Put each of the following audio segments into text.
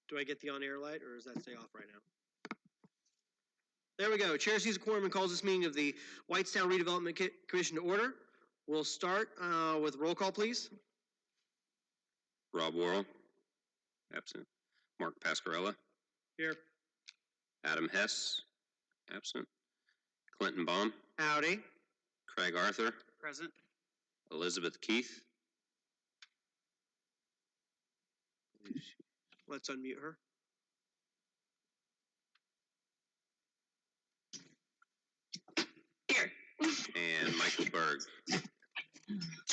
Do I get the on-air light, or does that stay off right now? There we go. Chair sees a quorum and calls this meeting of the Whitestown Redevelopment Commission to order. We'll start with roll call, please. Rob Worrell, absent. Mark Pascarella. Here. Adam Hess, absent. Clinton Baum. Howdy. Craig Arthur. Present. Elizabeth Keith. Let's unmute her. Here. And Michael Berg.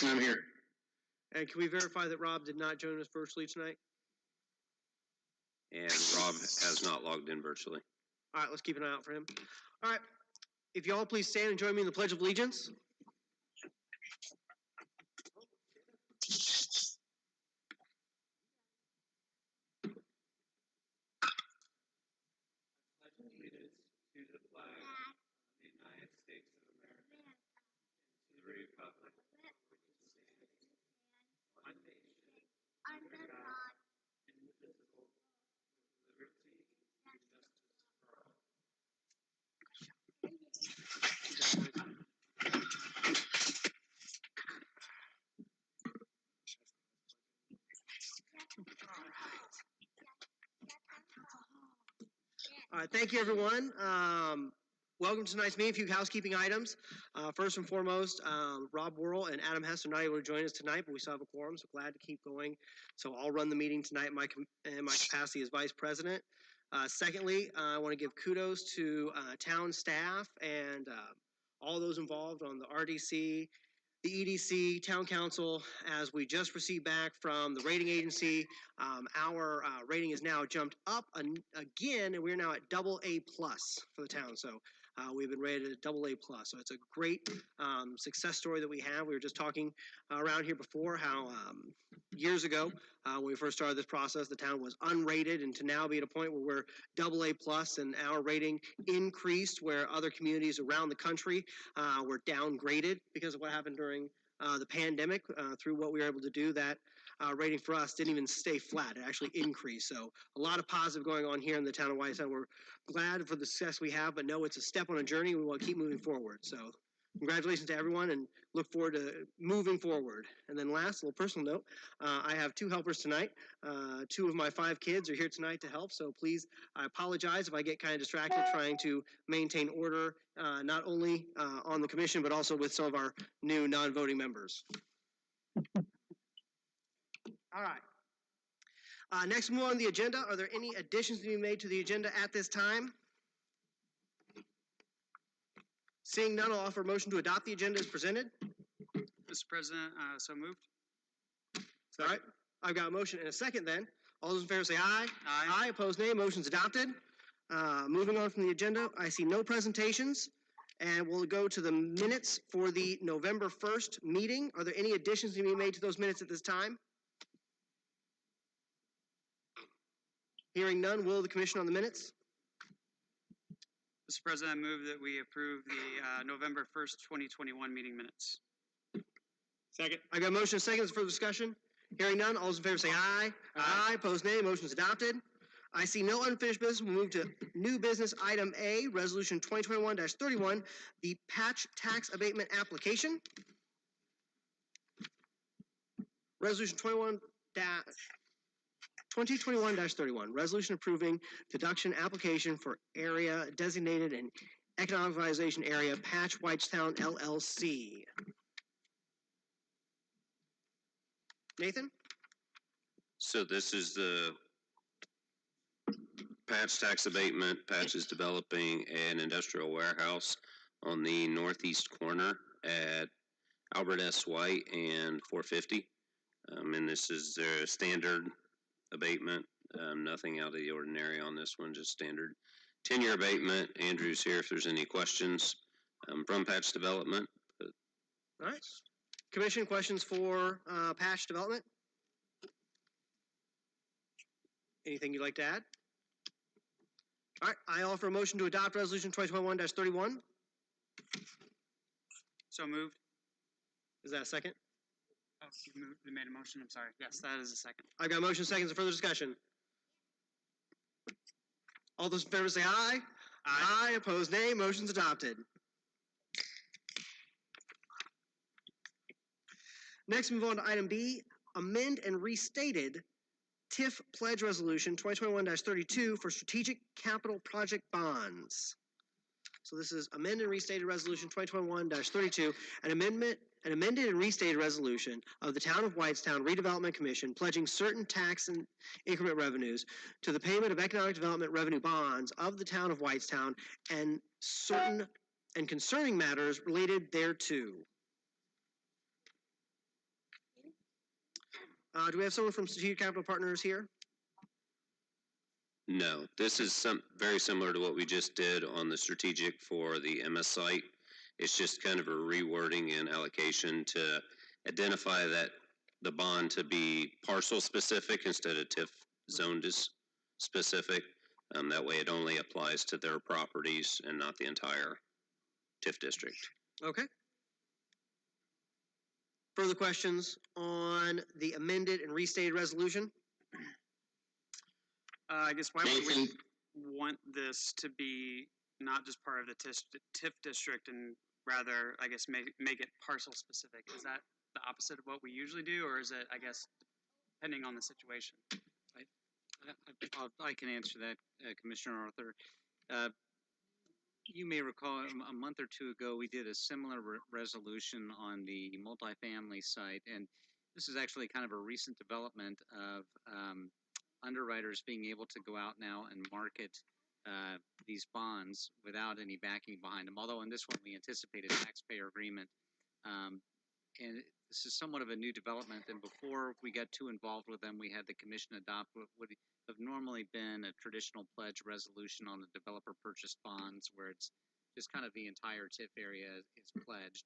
I'm here. And can we verify that Rob did not join us virtually tonight? And Rob has not logged in virtually. All right, let's keep an eye out for him. All right, if you all please stand and join me in the Pledge of Allegiance. Pledge allegiance to the flag of the United States of America and to the republic for which it stands, one nation, under God, indivisible, with liberty and justice for all. All right, thank you, everyone. Welcome to tonight's meeting. A few housekeeping items. First and foremost, Rob Worrell and Adam Hess are not able to join us tonight, but we still have a quorum, so glad to keep going. So I'll run the meeting tonight in my capacity as vice president. Secondly, I want to give kudos to town staff and all those involved on the RDC, the EDC, Town Council. As we just received back from the rating agency, our rating is now jumped up again, and we're now at AA+ for the town. So we've been rated at AA+. So it's a great success story that we have. We were just talking around here before how years ago, when we first started this process, the town was unrated, and to now be at a point where we're AA+, and our rating increased where other communities around the country were downgraded because of what happened during the pandemic. Through what we were able to do, that rating for us didn't even stay flat. It actually increased. So a lot of positive going on here in the town of Whitestown. We're glad for the success we have, but know it's a step on a journey. We want to keep moving forward. So congratulations to everyone, and look forward to moving forward. And then last, a little personal note, I have 2 helpers tonight. 2 of my 5 kids are here tonight to help, so please, I apologize if I get kind of distracted trying to maintain order, not only on the commission, but also with some of our new non-voting members. All right. Next, move on the agenda. Are there any additions to be made to the agenda at this time? Seeing none, I'll offer a motion to adopt the agenda as presented. Mr. President, so moved. All right, I've got a motion and a second then. All those in favor say aye. Aye. Aye, opposed nay, motion's adopted. Moving on from the agenda, I see no presentations, and we'll go to the minutes for the November 1st meeting. Are there any additions to be made to those minutes at this time? Hearing none, will the commission on the minutes? Mr. President, I move that we approve the November 1st, 2021 meeting minutes. Second. I got a motion and a second for discussion. Hearing none, all those in favor say aye. Aye, opposed nay, motion's adopted. I see no unfinished business. We'll move to new business item A, resolution 2021-31, the patch tax abatement application. Resolution 2021-31, resolution approving deduction application for area designated an economic revitalization area, Patch Whitestown LLC. Nathan? So this is the Patch tax abatement. Patch is developing an industrial warehouse on the northeast corner at Albert S. White and 450. And this is their standard abatement. Nothing out of the ordinary on this one, just standard 10-year abatement. Andrew's here if there's any questions from Patch Development. All right. Commission, questions for Patch Development? Anything you'd like to add? All right, I offer a motion to adopt resolution 2021-31. So moved. Is that a second? Oh, you made a motion. I'm sorry. Yes, that is a second. I've got a motion, seconds, and further discussion. All those in favor say aye. Aye. Opposed, nay. Motion's adopted. Next, move on to item B, amend and restated TIF Pledge Resolution 2021-32 for strategic capital project bonds. So this is amend and restated resolution 2021-32, an amended and restated resolution of the Town of Whitestown Redevelopment Commission pledging certain tax and increment revenues to the payment of economic development revenue bonds of the Town of Whitestown and certain and concerning matters related thereto. Do we have someone from Strategic Capital Partners here? No, this is very similar to what we just did on the strategic for the MS site. It's just kind of a rewording and allocation to identify that the bond to be parcel specific instead of TIF zoned as specific. That way it only applies to their properties and not the entire TIF district. Okay. Further questions on the amended and restated resolution? I guess why would we Nathan, want this to be not just part of the TIF district and rather, I guess, make it parcel specific? Is that the opposite of what we usually do, or is it, I guess, depending on the situation? I can answer that, Commissioner Arthur. You may recall a month or two ago, we did a similar resolution on the multifamily site, and this is actually kind of a recent development of underwriters being able to go out now and market these bonds without any backing behind them. Although in this one, we anticipate a taxpayer agreement. And this is somewhat of a new development, and before we got too involved with them, we had the commission adopt what would have normally been a traditional pledge resolution on the developer purchased bonds, where it's just kind of the entire TIF area is pledged.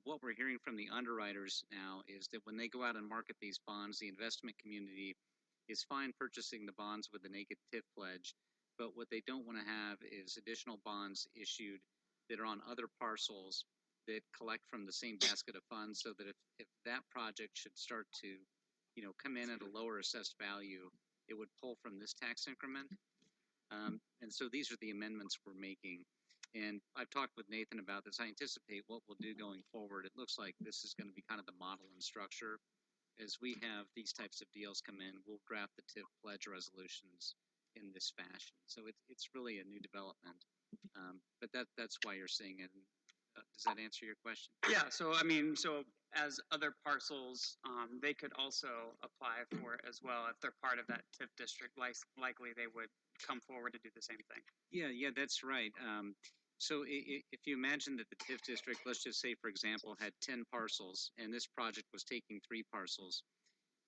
What we're hearing from the underwriters now is that when they go out and market these bonds, the investment community is fine purchasing the bonds with the naked TIF pledge, but what they don't want to have is additional bonds issued that are on other parcels that collect from the same basket of funds, so that if that project should start to, come in at a lower assessed value, it would pull from this tax increment. And so these are the amendments we're making. And I've talked with Nathan about this. I anticipate what we'll do going forward. It looks like this is going to be kind of the model and structure. As we have these types of deals come in, we'll draft the TIF pledge resolutions in this fashion. So it's really a new development. But that's why you're seeing it. Does that answer your question? Yeah, so I mean, so as other parcels, they could also apply for it as well. If they're part of that TIF district, likely they would come forward to do the same thing. Yeah, that's right. So if you imagine that the TIF district, let's just say, for example, had 10 parcels, and this project was taking 3 parcels,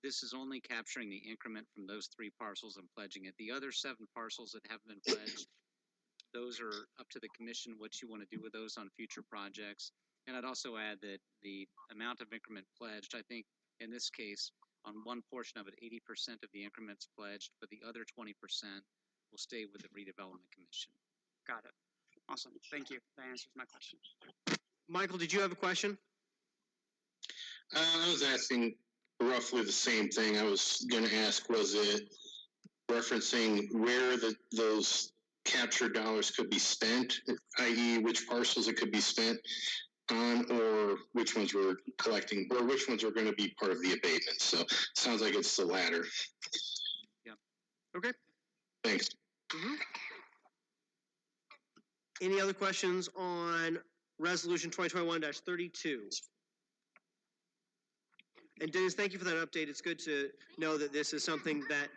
this is only capturing the increment from those 3 parcels and pledging it. The other 7 parcels that haven't been pledged, those are up to the commission what you want to do with those on future projects. And I'd also add that the amount of increment pledged, I think in this case, on one portion of it, 80% of the increments pledged, but the other 20% will stay with the Redevelopment Commission. Got it. Awesome. Thank you. That answers my question. Michael, did you have a question? I was asking roughly the same thing. I was going to ask, was it referencing where those captured dollars could be spent, i.e. which parcels it could be spent on, or which ones we're collecting, or which ones are going to be part of the abatement? So it sounds like it's the latter. Yeah. Okay. Thanks. Mm-hmm. Any other questions on Resolution 2021-32? And Dennis, thank you for that update. It's good to know that this is something that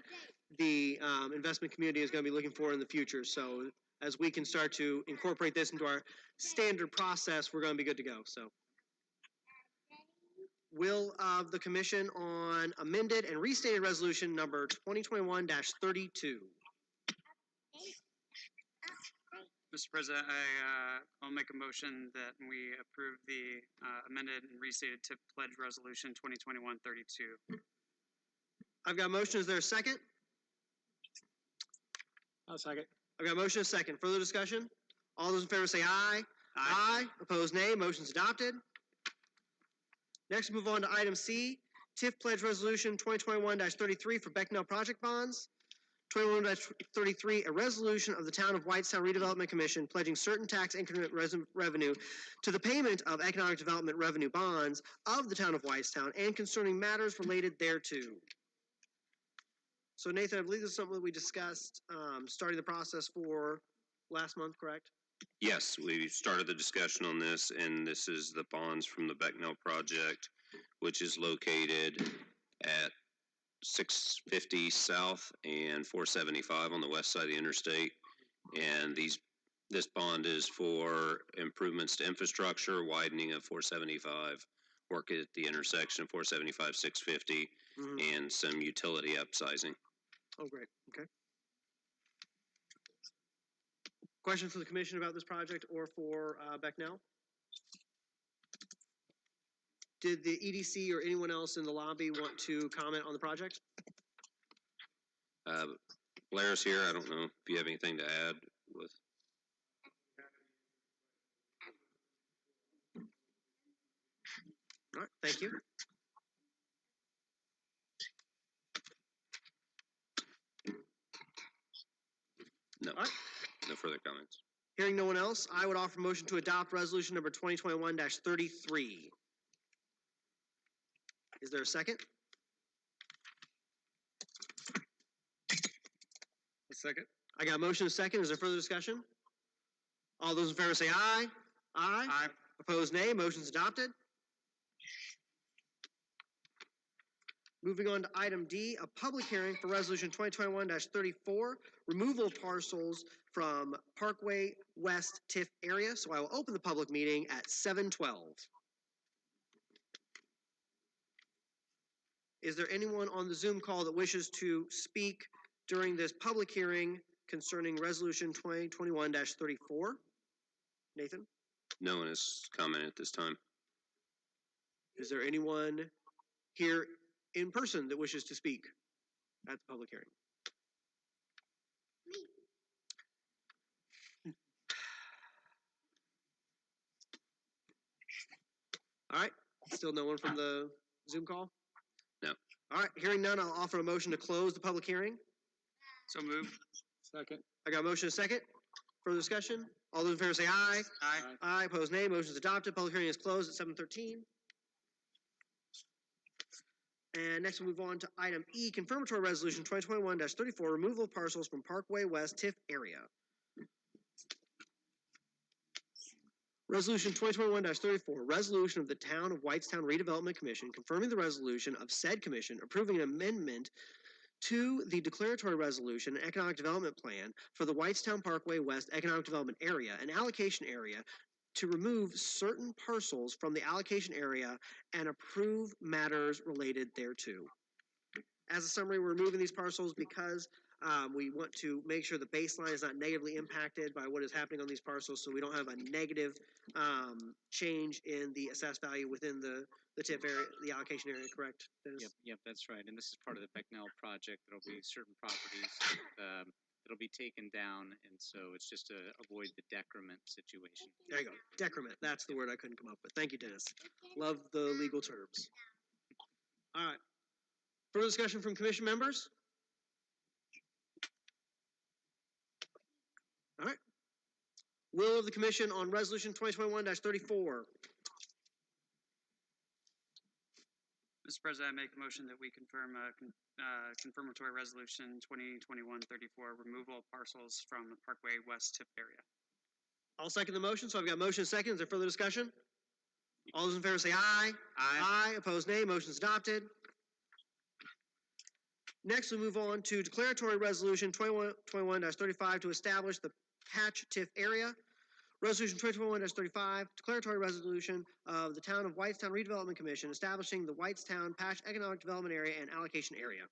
the investment community is going to be looking for in the future. So as we can start to incorporate this into our standard process, we're going to be good to go. So will the commission on amended and restated resolution number 2021-32? Mr. President, I'll make a motion that we approve the amended and restated TIF pledge resolution 2021-32. I've got a motion. Is there a second? I'll second. I've got a motion and a second. Further discussion? All those in favor say aye. Aye. Opposed, nay. Motion's adopted. Next, move on to item C, TIF Pledge Resolution 2021-33 for Becknell Project Bonds. 21-33, a resolution of the Town of Whitestown Redevelopment Commission pledging certain tax increment revenue to the payment of economic development revenue bonds of the Town of Whitestown and concerning matters related thereto. So Nathan, I believe this is something that we discussed starting the process for last month, correct? Yes, we started the discussion on this, and this is the bonds from the Becknell project, which is located at 650 South and 475 on the west side of the interstate. And this bond is for improvements to infrastructure, widening of 475, work at the intersection of 475, 650, and some utility upsizing. Oh, great. Okay. Questions for the commission about this project or for Becknell? Did the EDC or anyone else in the lobby want to comment on the project? Blair's here. I don't know if you have anything to add with. All right, thank you. No. All right. No further comments. Hearing no one else, I would offer motion to adopt resolution number 2021-33. Is there a second? A second. I got a motion and a second. Is there further discussion? All those in favor say aye. Aye. Aye. Opposed, nay. Motion's adopted. Moving on to item D, a public hearing for resolution 2021-34, removal of parcels from Parkway West TIF area. So I will open the public meeting at 7:12. Is there anyone on the Zoom call that wishes to speak during this public hearing concerning resolution 2021-34? Nathan? No one has commented at this time. Is there anyone here in person that wishes to speak at the public hearing? All right, still no one from the Zoom call? No. All right, hearing none, I'll offer a motion to close the public hearing. So moved. Second. I got a motion and a second. Further discussion? All those in favor say aye. Aye. Aye, opposed nay. Motion is adopted. Public hearing is closed at 7:13. And next we'll move on to item E, confirmatory resolution 2021-34, removal of parcels from Parkway West TIF area. Resolution 2021-34, resolution of the Town of Whitestown Redevelopment Commission confirming the resolution of said commission approving an amendment to the declaratory resolution and economic development plan for the Whitestown Parkway West Economic Development Area, an allocation area, to remove certain parcels from the allocation area and approve matters related thereto. As a summary, we're removing these parcels because we want to make sure the baseline is not negatively impacted by what is happening on these parcels, so we don't have a negative change in the assessed value within the TIF area, the allocation area, correct, Dennis? Yep, that's right. And this is part of the Becknell project. There'll be certain properties that'll be taken down, and so it's just to avoid the decrement situation. There you go. Decrement. That's the word I couldn't come up with. Thank you, Dennis. Love the legal terms. All right. Further discussion from commission members? All right. Will of the commission on resolution 2021-34. Mr. President, I make a motion that we confirm confirmatory resolution 2021-34, removal of parcels from the Parkway West TIF area. I'll second the motion. So I've got motion and second. Is there further discussion? All those in favor say aye. Aye. Aye. Opposed, nay. Motion's adopted. Next, we move on to declaratory resolution 2021-35 to establish the patch TIF area. Resolution 2021-35, declaratory resolution of the Town of Whitestown Redevelopment Commission establishing the Whitestown Patch Economic Development Area and Allocation Area.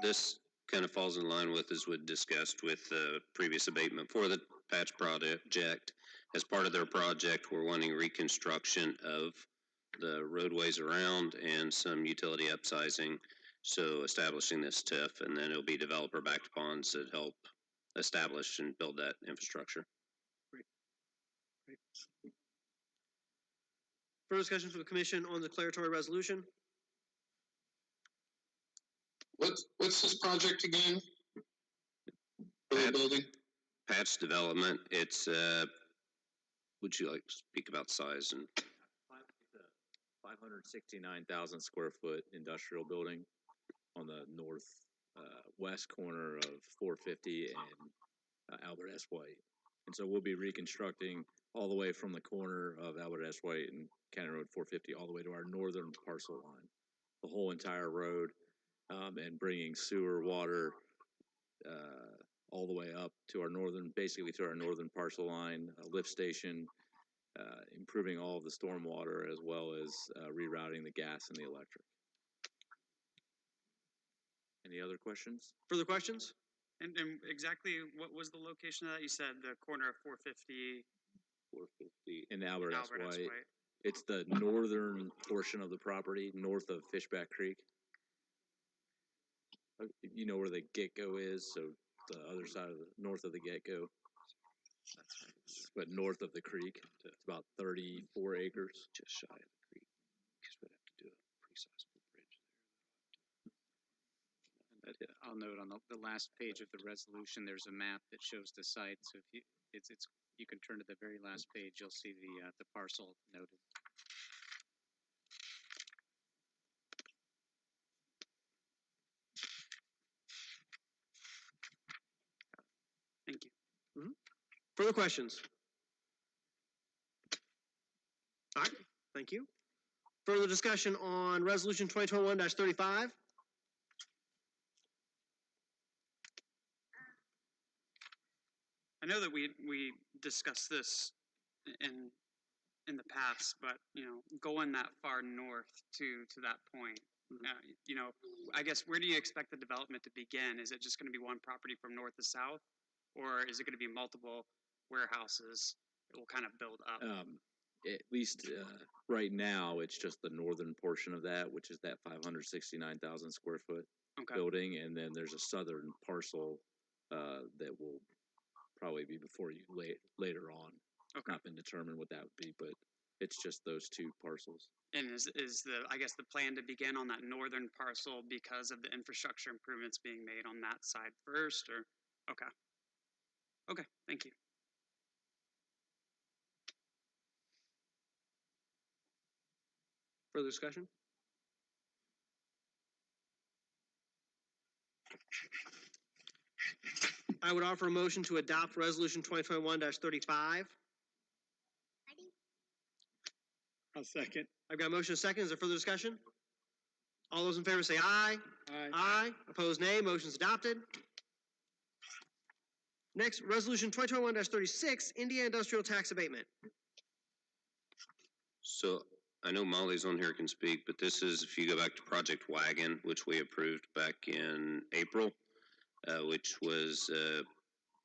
This kind of falls in line with, as we discussed with the previous abatement for the patch project. As part of their project, we're wanting reconstruction of the roadways around and some utility upsizing. So establishing this TIF, and then it'll be developer-backed bonds that help establish and build that infrastructure. Great. Further discussion from the commission on the declaratory resolution? What's this project again? For the Pat- building? Patch Development, it's, would you like to speak about size and 569,000 square foot industrial building on the north west corner of 450 and Albert S. White. And so we'll be reconstructing all the way from the corner of Albert S. White and County Road 450 all the way to our northern parcel line, the whole entire road, and bringing sewer, water, all the way up to our northern, basically to our northern parcel line, a lift station, improving all of the storm water as well as rerouting the gas and the electric. Any other questions? Further questions? And exactly what was the location of that? You said the corner of 450 450? In Albert S. Albert S. White. White. It's the northern portion of the property, north of Fishback Creek. You know where the get-go is, so the other side of the, north of the get-go. But north of the creek, it's about 34 acres. Just shy of the creek, because we'd have to do a pre-sizable bridge there. I'll note on the last page of the resolution, there's a map that shows the site. So if you can turn to the very last page, you'll see the parcel noted. Thank you. Further questions? All right, thank you. Further discussion on Resolution 2021-35? I know that we discussed this in the past, but going that far north to that point, I guess where do you expect the development to begin? Is it just going to be one property from north to south, or is it going to be multiple warehouses that will kind of build up? At least right now, it's just the northern portion of that, which is that 569,000 square foot building, and then there's a southern parcel that will probably be before you later on. It's not been determined what that would be, but it's just those two parcels. And is the plan to begin on that northern parcel because of the infrastructure improvements being made on that side first, or okay, thank you. Further discussion? I would offer a motion to adopt Resolution 2021-35. I'll second. I've got a motion and a second. Is there further discussion? All those in favor say aye. Aye. Aye. Opposed, nay. Motion's adopted. Next, Resolution 2021-36, Indiana Industrial Tax Abatement. So I know Molly's on here can speak, but this is, if you go back to Project Wagon, which we approved back in April, which was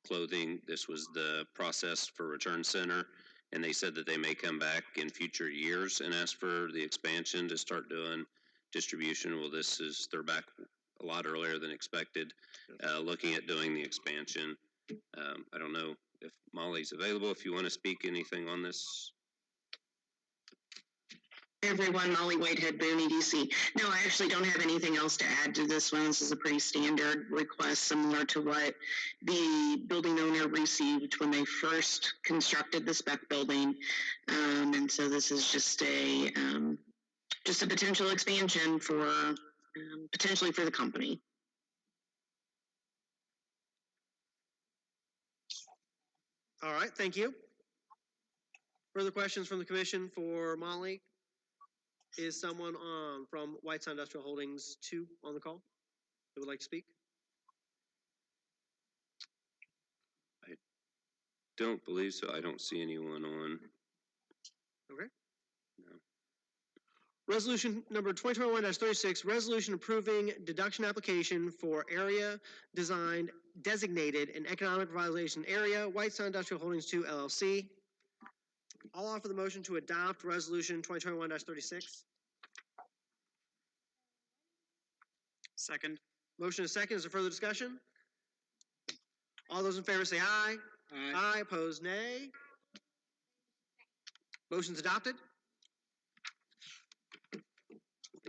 clothing. This was the process for Return Center, and they said that they may come back in future years and ask for the expansion to start doing distribution. Well, they're back a lot earlier than expected, looking at doing the expansion. I don't know if Molly's available, if you want to speak anything on this. Everyone, Molly Whitehead, Boone, EDC. No, I actually don't have anything else to add to this one. This is a pretty standard request, similar to what the building owner received when they first constructed the spec building. And so this is just a potential expansion for potentially for the company. All right, thank you. Further questions from the commission for Molly? Is someone from Whiteside Industrial Holdings 2 on the call that would like to speak? I don't believe so. I don't see anyone on. Okay. No. Resolution number 2021-36, resolution approving deduction application for area designed designated an economic revitalization area, Whiteside Industrial Holdings 2 LLC. I'll offer the motion to adopt resolution 2021-36. Second. Motion is second. Is there further discussion? All those in favor say aye. Aye. Aye. Opposed, nay. Motion's adopted.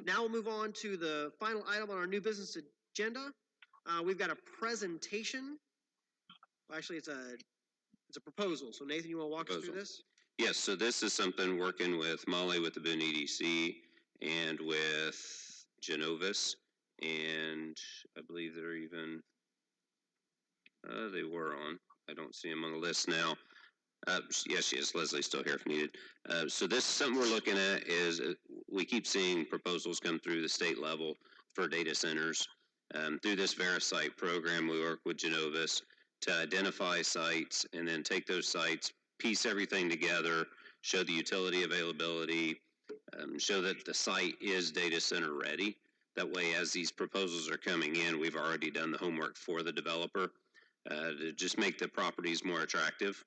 Now we'll move on to the final item on our new business agenda. We've got a presentation. Well, actually, it's a proposal. So Nathan, you want to walk us through Proposal. this? Yes, so this is something working with Molly with the Boone EDC and with Genovis, and I believe they're even, they were on. I don't see them on the list now. Yes, she is. Leslie's still here if needed. So this is something we're looking at is we keep seeing proposals come through the state level for data centers. Through this VeriSite program, we work with Genovis to identify sites and then take those sites, piece everything together, show the utility availability, show that the site is data center ready. That way, as these proposals are coming in, we've already done the homework for the developer to just make the properties more attractive.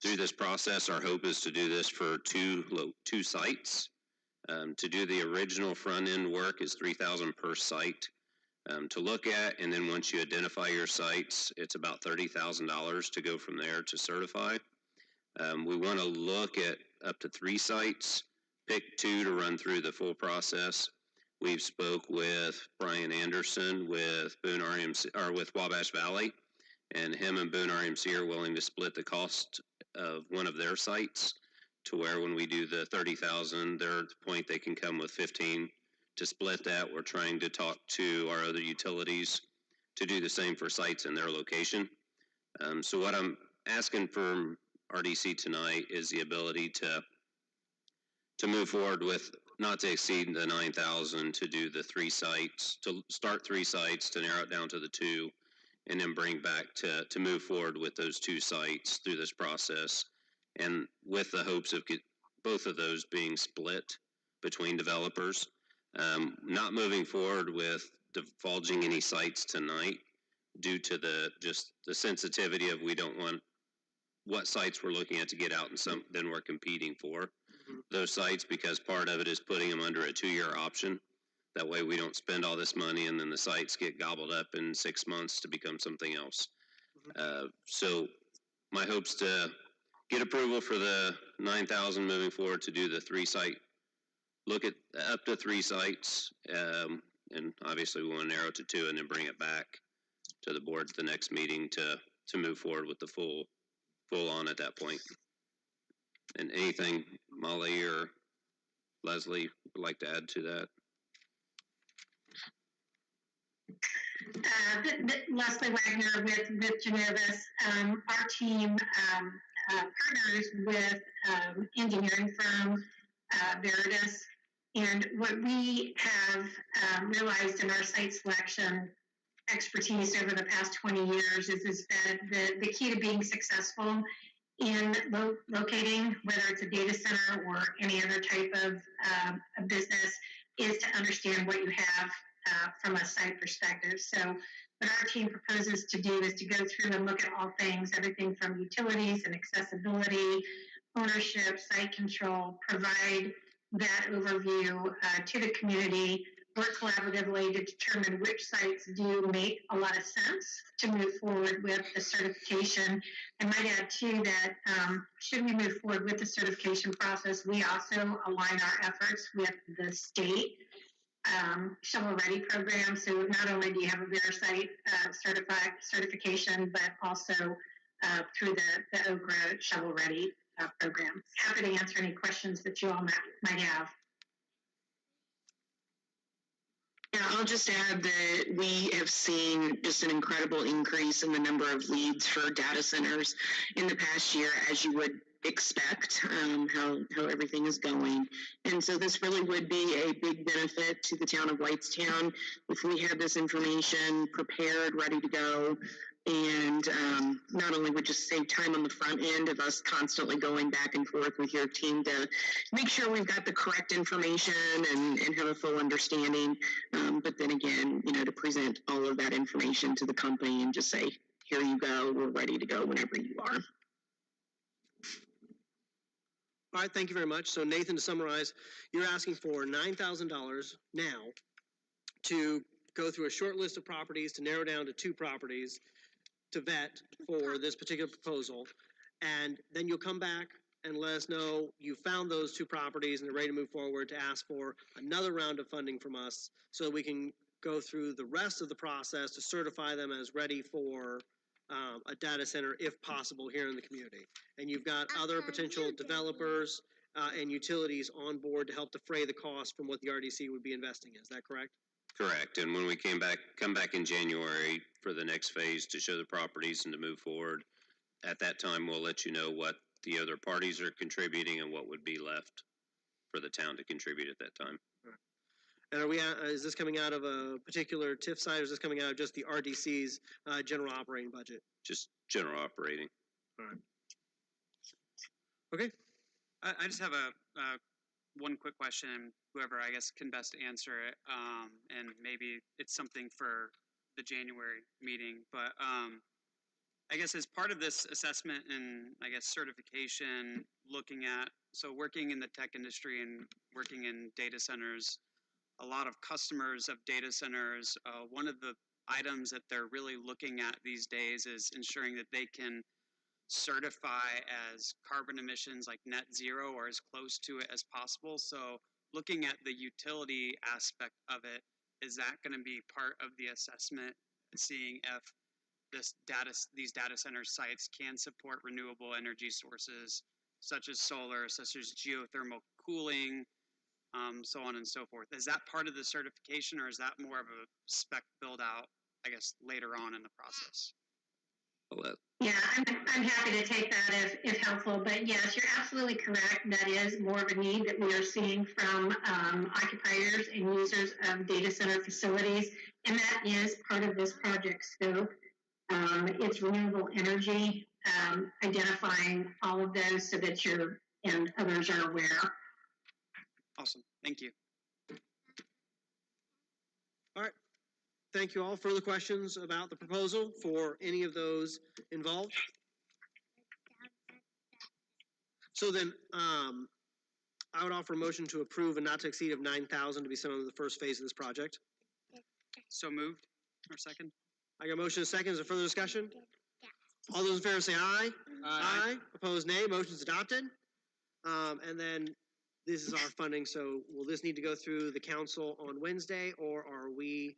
Through this process, our hope is to do this for two sites. To do the original front end work is $3,000 per site to look at, and then once you identify your sites, it's about $30,000 to go from there to certify. We want to look at up to 3 sites, pick 2 to run through the full process. We've spoke with Brian Anderson with Boone RMC or with Wabash Valley, and him and Boone RMC are willing to split the cost of one of their sites to where when we do the 30,000, they're at the point they can come with 15 to split that. We're trying to talk to our other utilities to do the same for sites in their location. So what I'm asking from RDC tonight is the ability to move forward with not to exceed the 9,000 to do the 3 sites, to start 3 sites, to narrow it down to the 2, and then bring back to move forward with those 2 sites through this process, and with the hopes of both of those being split between developers. Not moving forward with divulging any sites tonight due to the sensitivity of we don't want what sites we're looking at to get out and some then we're competing for those sites, because part of it is putting them under a 2-year option. That way we don't spend all this money and then the sites get gobbled up in 6 months to become something else. So my hope's to get approval for the 9,000 moving forward to do the 3 site, look at up to 3 sites, and obviously we want to narrow it to 2 and then bring it back to the board at the next meeting to move forward with the full on at that point. And anything Molly or Leslie would like to add to that? Leslie Wagner with Genovis. Our team partners with engineering firm Veritas, and what we have realized in our site selection expertise over the past 20 years is that the key to being successful in locating, whether it's a data center or any other type of a business, is to understand what you have from a site perspective. So what our team proposes to do is to go through and look at all things, everything from utilities and accessibility, ownership, site control, provide that overview to the community, work collaboratively to determine which sites do make a lot of sense to move forward with the certification. I might add too that should we move forward with the certification process, we also align our efforts with the state shovel ready program. So not only do you have a VeriSite certification, but also through the OGRA shovel ready program. Happy to answer any questions that you all might have. Yeah, I'll just add that we have seen just an incredible increase in the number of leads for data centers in the past year, as you would expect, how everything is going. And so this really would be a big benefit to the town of Whitestown if we had this information prepared, ready to go. And not only would just save time on the front end of us constantly going back and forth with your team to make sure we've got the correct information and have a full understanding, but then again, to present all of that information to the company and just say, here you go, we're ready to go whenever you are. All right, thank you very much. So Nathan, to summarize, you're asking for $9,000 now to go through a short list of properties to narrow down to 2 properties to vet for this particular proposal, and then you'll come back and let us know you found those 2 properties and they're ready to move forward to ask for another round of funding from us so we can go through the rest of the process to certify them as ready for a data center, if possible, here in the community. And you've got other potential developers and utilities on board to help defray the cost from what the RDC would be investing in. Is that correct? Correct. And when we come back in January for the next phase to show the properties and to move forward, at that time, we'll let you know what the other parties are contributing and what would be left for the town to contribute at that time. And are we? Is this coming out of a particular TIF site, or is this coming out of just the RDC's general operating budget? Just general operating. All right. Okay. I just have a one quick question. Whoever I guess can best answer it, and maybe it's something for the January meeting. But I guess as part of this assessment and I guess certification, looking at working in the tech industry and working in data centers, a lot of customers of data centers, one of the items that they're really looking at these days is ensuring that they can certify as carbon emissions like net zero or as close to it as possible. So looking at the utility aspect of it, is that going to be part of the assessment, seeing if these data center sites can support renewable energy sources such as solar, such as geothermal cooling, so on and so forth. Is that part of the certification, or is that more of a spec build out, I guess, later on in the process? Yeah, I'm happy to take that if helpful, but yes, you're absolutely correct. That is more of a need that we are seeing from occupiers and users of data center facilities, and that is part of this project scope. It's renewable energy, identifying all of those so that you and others are aware. Awesome, thank you. All right. Thank you all. Further questions about the proposal for any of those involved? So then, I would offer a motion to approve a not to exceed of $9,000 to be sent on the first phase of this project. So moved, or second? I got a motion and a second. Is there further discussion? All those in favor say aye. Aye. Opposed, nay. Motion's adopted. And then this is our funding. So will this need to go through the council on Wednesday, or are we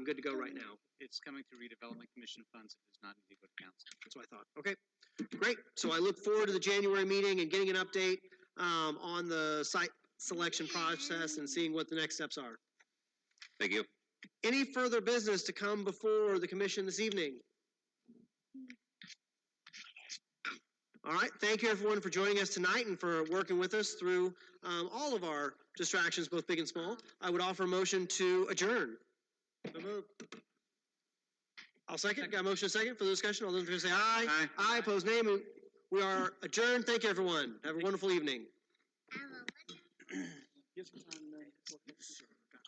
good to go right now? It's coming through Redevelopment Commission funds. It does not need to go to council. That's what I thought. Okay, great. So I look forward to the January meeting and getting an update on the site selection process and seeing what the next steps are. Thank you. Any further business to come before the commission this evening? All right, thank you everyone for joining us tonight and for working with us through all of our distractions, both big and small. I would offer a motion to adjourn. I'll second. Got a motion and a second for the discussion. All those in favor say aye. Aye. Aye, opposed nay. We are adjourned. Thank you everyone. Have a wonderful evening.